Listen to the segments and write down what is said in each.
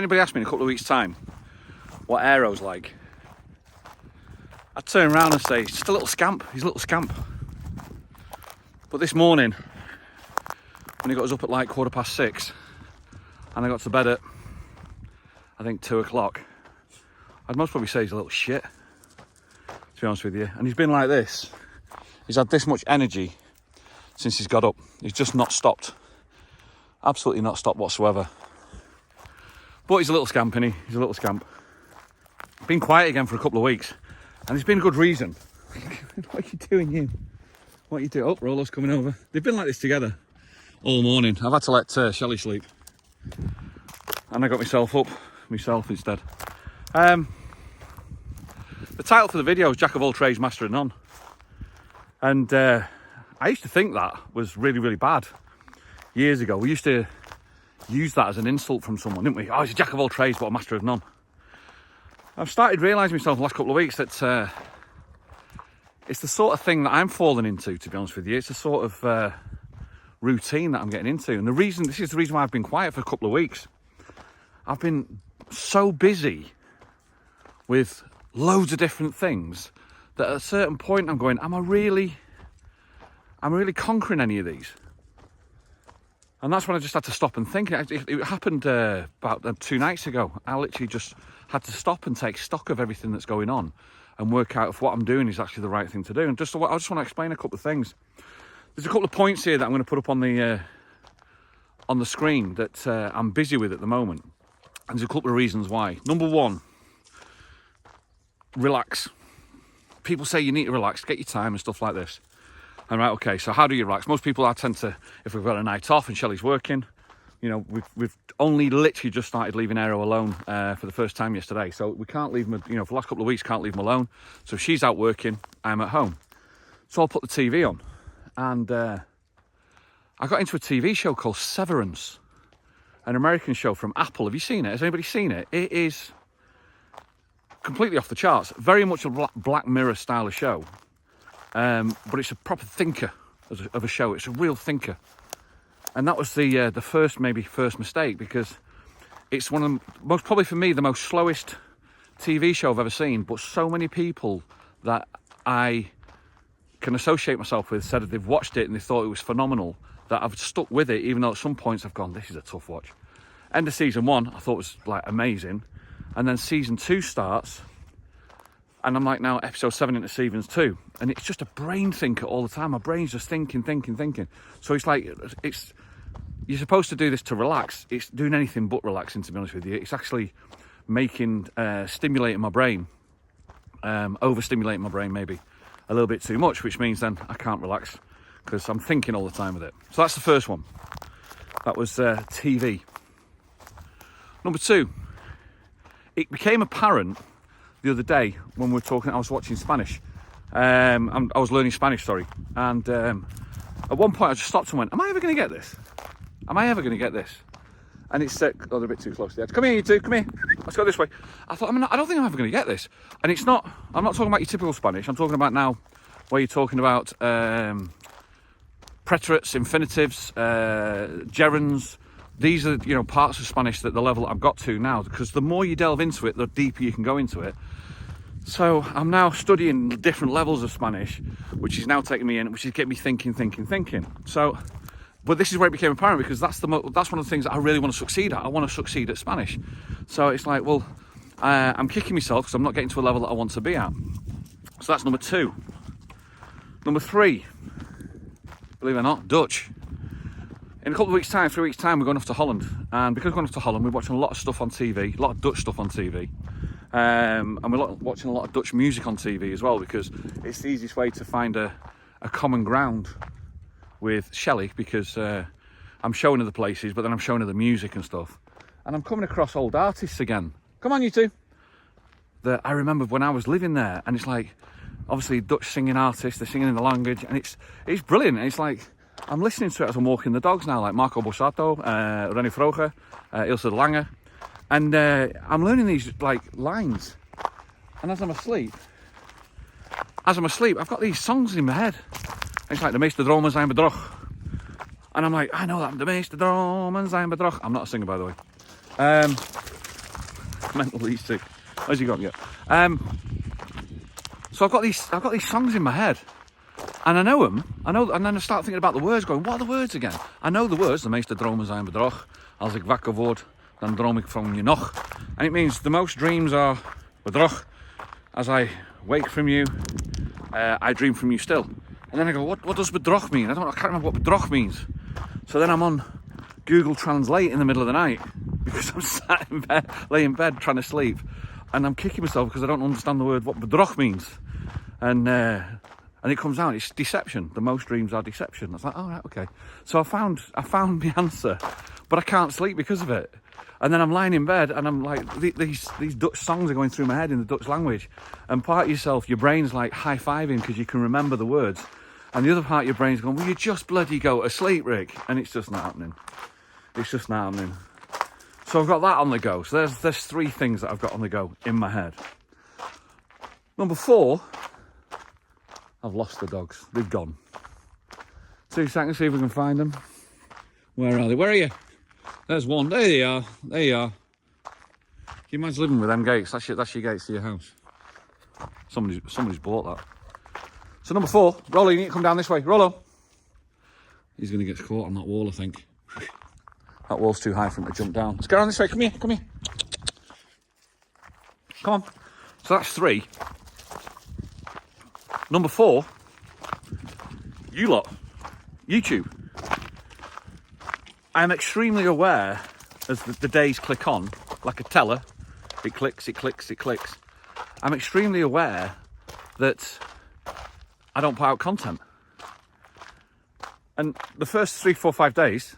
anybody asked me in a couple of weeks' time what Aero's like, I'd turn around and say, he's just a little scamp. He's a little scamp. But this morning, when he got us up at like 6:15, and I got to bed at, I think, 2 o'clock, I'd most probably say he's a little shit, to be honest with you. And he's been like this. He's had this much energy since he's got up. He's just not stopped. Absolutely not stopped whatsoever. But he's a little scamp, isn't he? He's a little scamp. Been quiet again for a couple of weeks. And there's been a good reason. What are you doing, you? What are you doing? Oh, Rolo's coming over. They've been like this together all morning. I've had to let Shelley sleep. And I got myself instead. The title for the video is Jack of all trades, master of none. And I used to think that was really, really bad years ago. We used to use that as an insult from someone, didn't we? Oh, he's a jack of all trades, but a master of none. I've started realising myself in the last couple of weeks that it's the sort of thing that I'm falling into, to be honest with you. It's a sort of routine that I'm getting into. And this is the reason why I've been quiet for a couple of weeks. I've been so busy with loads of different things that at a certain point I'm going, am I really conquering any of these? And that's when I just had to stop and think. It happened about 2 nights ago. I literally just had to stop and take stock of everything that's going on and work out if what I'm doing is actually the right thing to do. And I just want to explain a couple of things. There's a couple of points here that I'm going to put up on the screen that I'm busy with at the moment. And there's a couple of reasons why. Number one, relax. People say you need to relax, get your time and stuff like this. And right, okay, so how do you relax? Most people, I tend to, if we've got a night off and Shelley's working, you know, we've only literally just started leaving Aero alone for the first time yesterday. So we can't leave him, you know, for the last couple of weeks, can't leave him alone. So if she's out working, I'm at home. So I'll put the TV on. And I got into a TV show called Severance, an American show from Apple. Have you seen it? Has anybody seen it? It is completely off the charts. Very much a Black Mirror style of show. But it's a proper thinker of a show. It's a real thinker. And that was the first mistake, because it's one of the most, probably for me, the most slowest TV show I've ever seen. But so many people that I can associate myself with said that they've watched it and they thought it was phenomenal, that I've stuck with it, even though at some points I've gone, this is a tough watch. End of season 1, I thought was like amazing. And then season 2 starts, and I'm like now episode 7 into season 2, and it's just a brain thinker all the time. My brain's just thinking. So it's like, you're supposed to do this to relax. It's doing anything but relaxing, to be honest with you. It's actually stimulating my brain, overstimulating my brain maybe a little bit too much, which means then I can't relax because I'm thinking all the time with it. So that's the first one. That was TV. Number 2, it became apparent the other day when we were talking, I was watching Spanish. I was learning Spanish, sorry. And at one point I just stopped and went, am I ever going to get this? Am I ever going to get this? And it's they're a bit too close to the edge. Come here, you two, come here. Let's go this way. I thought, I don't think I'm ever going to get this. And it's not, I'm not talking about your typical Spanish. I'm talking about now where you're talking about preterites, infinitives, gerunds. These are, you know, parts of Spanish that the level I've got to now, because the more you delve into it, the deeper you can go into it. So I'm now studying different levels of Spanish, which is now taking me in, which is getting me thinking. So, but this is where it became apparent, because that's one of the things that I really want to succeed at. I want to succeed at Spanish. So it's like, well, I'm kicking myself because I'm not getting to a level that I want to be at. So that's number 2. Number 3, believe it or not, Dutch. In a couple of weeks' time, 3 weeks' time, we're going off to Holland. And because we're going off to Holland, we're watching a lot of stuff on TV, a lot of Dutch stuff on TV. And we're watching a lot of Dutch music on TV as well, because it's the easiest way to find a common ground with Shelley, because I'm showing her the places, but then I'm showing her the music and stuff. And I'm coming across old artists again. Come on, you two. That I remember when I was living there, and it's like, obviously Dutch singing artists, they're singing in the language, and it's brilliant. And it's like, I'm listening to it as I'm walking the dogs now, like Marco Borsato, René Vroger, Ilse de Lange. And I'm learning these like lines. And as I'm asleep, I've got these songs in my head. It's like, de meeste dromen zijn bedrog. And I'm like, I know that, de meeste dromen zijn bedrog. I'm not a singer, by the way. mental, these two. Where's he gone? Yeah. So I've got these songs in my head, and I know them. And then I start thinking about the words, going, what are the words again? I know the words. De meeste dromen zijn bedrog. Als ik wakker word, dan droom ik van je nog. And it means the most dreams are bedrog. As I wake from you, I dream from you still. And then I go, what does bedrog mean? I can't remember what bedrog means. So then I'm on Google Translate in the middle of the night because I'm sat in bed, laying in bed trying to sleep, and I'm kicking myself because I don't understand the word what bedrog means. And it comes out, it's deception. The most dreams are deception. I was like, oh, right, okay. So I found the answer, but I can't sleep because of it. And then I'm lying in bed and I'm like, these Dutch songs are going through my head in the Dutch language. And part of yourself, your brain's like high-fiving because you can remember the words. And the other part of your brain's going, will you just bloody go to sleep, Rick? And it's just not happening. It's just not happening. So I've got that on the go. So there's 3 things that I've got on the go in my head. Number 4, I've lost the dogs. They've gone. 2 seconds, see if we can find them. Where are they? Where are you? There's one. There they are. There you are. Can you imagine living with them gates? That's your gates to your house. Somebody's bought that. So number 4, Rollo, you need to come down this way. Rollo. He's going to get caught on that wall, I think. That wall's too high for him to jump down. Let's get on this way. Come here. Come here. Come on. So that's 3. Number 4, you lot. YouTube. I am extremely aware as the days click on, like a teller. It clicks, it clicks, it clicks. I'm extremely aware that I don't put out content. And the first 3, 4, 5 days,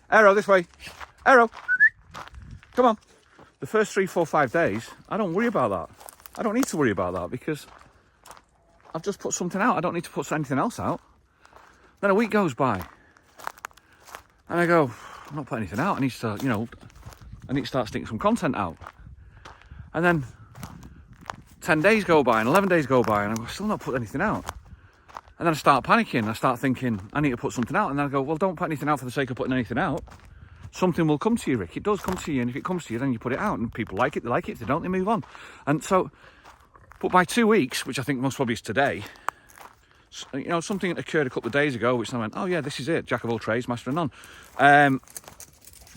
Arrow, this way. Arrow, come on. The first 3, 4, 5 days, I don't worry about that. I don't need to worry about that because I've just put something out. I don't need to put anything else out. Then a week goes by. And I go, I'm not putting anything out. I need to start sticking some content out. And then 10 days go by and 11 days go by and I'm still not put anything out. And then I start panicking. I start thinking, I need to put something out. And then I go, well, don't put anything out for the sake of putting anything out. Something will come to you, Rick. It does come to you. And if it comes to you, then you put it out. And people like it, they like it. If they don't, they move on. And so, but by 2 weeks, which I think most probably is today, something that occurred a couple of days ago, which I went, oh yeah, this is it. Jack of all trades, master of none.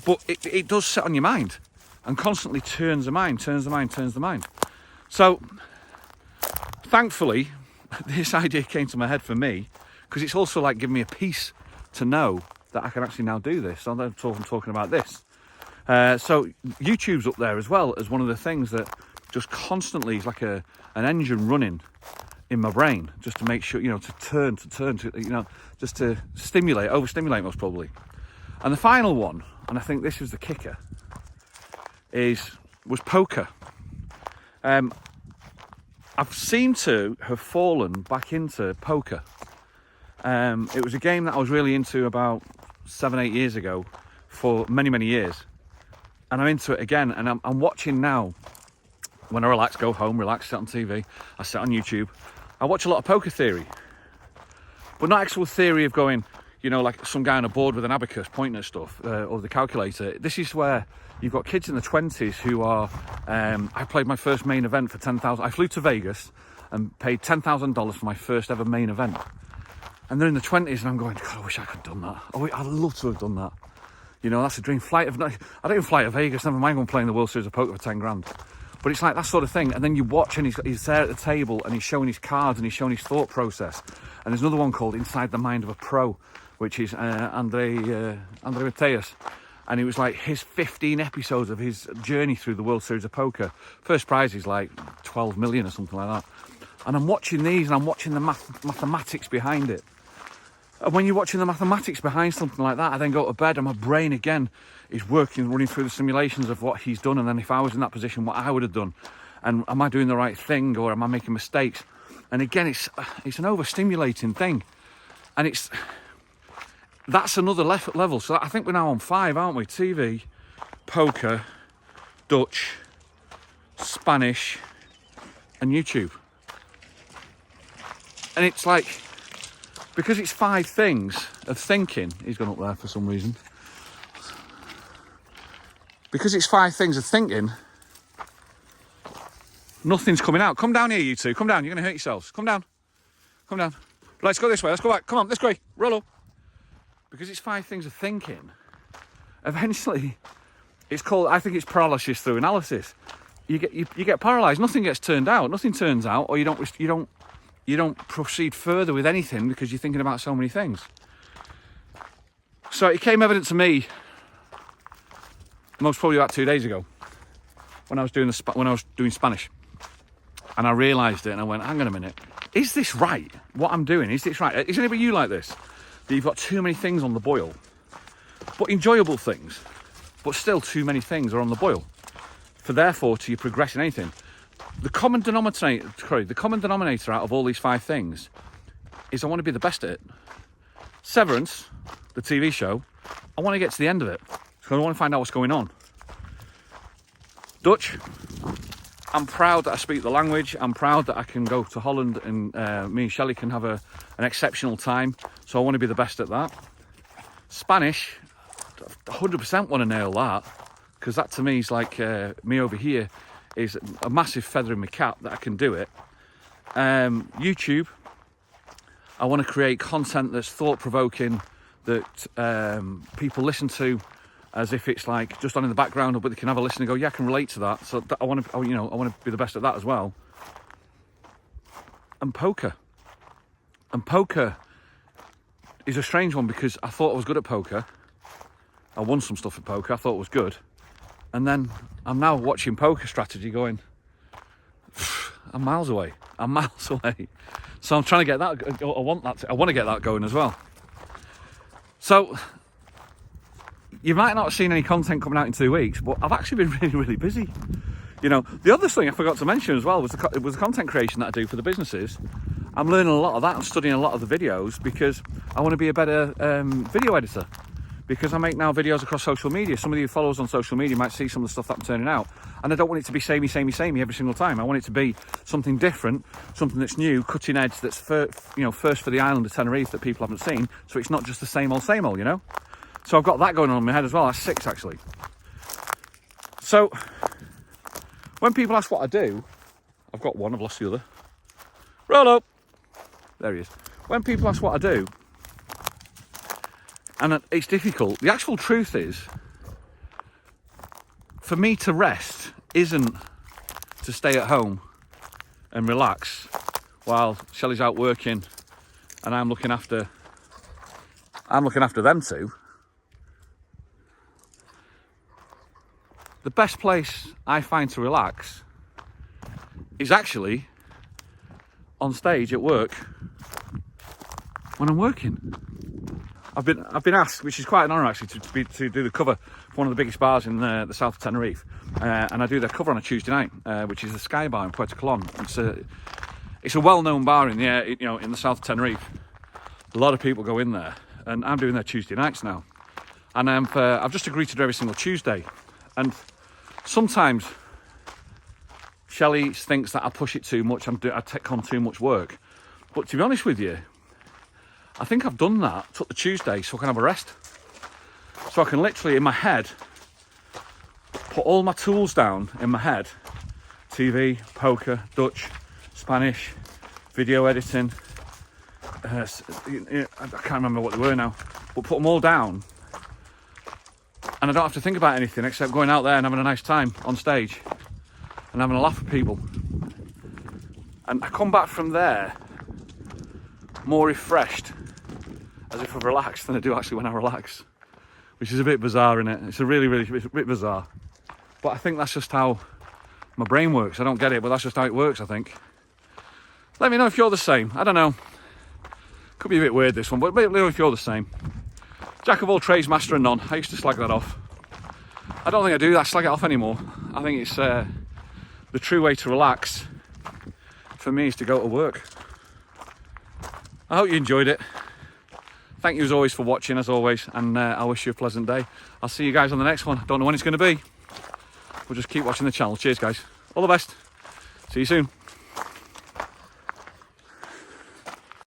But it does sit on your mind and constantly turns the mind. So, thankfully, this idea came to my head for me because it's also like giving me a peace to know that I can actually now do this. So I'm talking about this. So YouTube's up there as well as one of the things that just constantly is like an engine running in my brain, just to make sure, to turn, just to overstimulate most probably. And the final one, and I think this is the kicker, was poker. I've seemed to have fallen back into poker. It was a game that I was really into about 7-8 years ago for many, many years. And I'm into it again, and I'm watching now. When I relax, go home, relax, sit on TV, I sit on YouTube. I watch a lot of poker theory. But not actual theory of going, like some guy on a board with an abacus pointing at stuff, or the calculator. This is where you've got kids in the 20s who are, I played my first main event for $10,000. I flew to Vegas and paid $10,000 for my first ever main event. And they're in the 20s and I'm going, God, I wish I could have done that. I'd love to have done that. That's a dream. I don't even fly to Vegas, never mind going playing the World Series of Poker for 10 grand. But it's like that sort of thing. And then you watch and he's there at the table and he's showing his cards and he's showing his thought process. And there's another one called Inside the Mind of a Pro, which is Andre Mateus. And it was like his 15 episodes of his journey through the World Series of Poker. First prize is like 12 million or something like that. And I'm watching these and I'm watching the mathematics behind it. And when you're watching the mathematics behind something like that, I then go to bed and my brain again is running through the simulations of what he's done. And then if I was in that position, what I would have done. And am I doing the right thing or am I making mistakes? And again, it's an overstimulating thing. And that's another level. So I think we're now on 5, aren't we? TV, poker, Dutch, Spanish, and YouTube. And it's like, because it's 5 things of thinking, he's gone up there for some reason. Because it's 5 things of thinking, Nothing's coming out. Come down here, you two. Come down. You're going to hurt yourselves. Come down. Come down. Let's go this way. Let's go back. Come on, this way. Roll up. Because it's 5 things of thinking. Eventually, it's called, I think it's paralysis through analysis. You get paralysed. Nothing gets turned out. Nothing turns out, or you don't proceed further with anything because you're thinking about so many things. So it came evident to me most probably about 2 days ago when I was doing Spanish, and I realised it, and I went, hang on a minute, is this right? What I'm doing, is this right? Is anybody you like this? That you've got too many things on the boil, but enjoyable things, but still too many things are on the boil. For therefore, to you progress in anything, the common denominator out of all these 5 things is I want to be the best at it. Severance, the TV show, I want to get to the end of it. So I want to find out what's going on. Dutch, I'm proud that I speak the language. I'm proud that I can go to Holland and me and Shelley can have an exceptional time. So I want to be the best at that. Spanish, 100% want to nail that, because that to me is like me over here is a massive feather in my cap that I can do it. YouTube, I want to create content that's thought-provoking, that people listen to as if it's like just on in the background, but they can have a listen and go, yeah, I can relate to that. So I want to be the best at that as well. And poker is a strange one, because I thought I was good at poker. I won some stuff at poker. I thought it was good. And then I'm now watching Poker Strategy going, I'm miles away. So I'm trying to get that. I want to get that going as well. So you might not have seen any content coming out in 2 weeks, but I've actually been really, really busy. The other thing I forgot to mention as well was the content creation that I do for the businesses. I'm learning a lot of that. I'm studying a lot of the videos because I want to be a better video editor. Because I make now videos across social media. Some of you followers on social media might see some of the stuff that I'm turning out. And I don't want it to be samey every single time. I want it to be something different, something that's new, cutting edge, that's first for the island of Tenerife that people haven't seen. So it's not just the same old, So I've got that going on in my head as well. That's 6, actually. So when people ask what I do, I've got one, I've lost the other. Roll up. There he is. When people ask what I do, and it's difficult, the actual truth is, for me to rest isn't to stay at home and relax while Shelley's out working and I'm looking after them two. The best place I find to relax is actually on stage at work when I'm working. I've been asked, which is quite an honour actually, to do the cover for one of the biggest bars in the south of Tenerife, and I do their cover on a Tuesday night, which is the Sky Bar in Puerto Colon. It's a well-known bar in the south of Tenerife. A lot of people go in there, and I'm doing their Tuesday nights now, and I've just agreed to do every single Tuesday. And sometimes Shelley thinks that I push it too much, I take on too much work, but to be honest with you, I think I've done that, took the Tuesday so I can have a rest. So I can literally, in my head, put all my tools down in my head. TV, poker, Dutch, Spanish, video editing. I can't remember what they were now. But put them all down. And I don't have to think about anything except going out there and having a nice time on stage. And having a laugh with people. And I come back from there more refreshed, as if I've relaxed, than I do actually when I relax, which is a bit bizarre, isn't it? It's a bit bizarre, but I think that's just how my brain works. I don't get it, but that's just how it works, I think. Let me know if you're the same. I don't know, could be a bit weird this one, but let me know if you're the same. Jack of all trades, master of none. I used to slag that off. I don't think I do that, slag it off anymore. I think it's the true way to relax for me is to go to work. I hope you enjoyed it. Thank you as always for watching, as always, and I wish you a pleasant day. I'll see you guys on the next one. Don't know when it's going to be. We'll just keep watching the channel. Cheers, guys. All the best. See you soon.